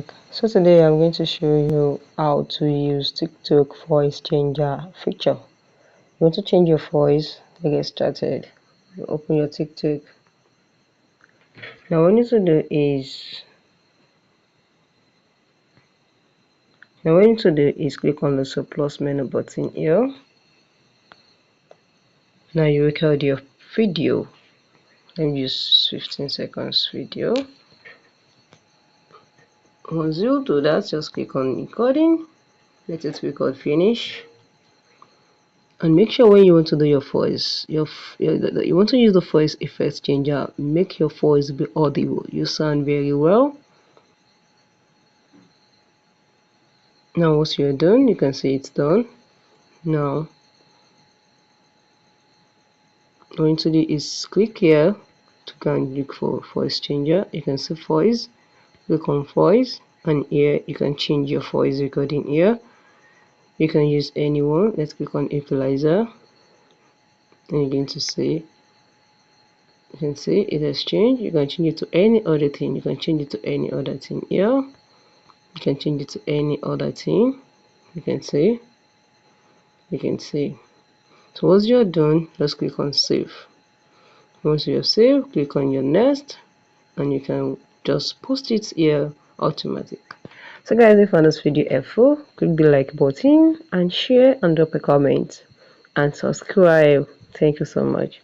back. So today I'm going to show you how to use TikTok voice changer feature. You want to change your voice to get started. You open your TikTok. Now what you need to do is click on the plus menu button here. Now you record your video. Let me use 15 seconds video. Once you do that, just click on recording. Let it record finish. And make sure when you want to do your voice, you want to use the voice effects changer, make your voice be audible. You sound very well. Now once you're done, you can see it's done. Now what you need to do is click here to go and look for voice changer. You can see voice, click on voice, and here you can change your voice recording here. You can use anyone. Let's click on equalizer, and you're going to see, you can see it has changed. You can change it to any other thing. You can change it to any other thing here. You can change it to any other thing. You can see. So once you're done, just click on save. Once you're saved, click on your next, and you can just post it here automatic. So guys, if you found this video helpful, click the like button and share and drop a comment and subscribe. Thank you so much.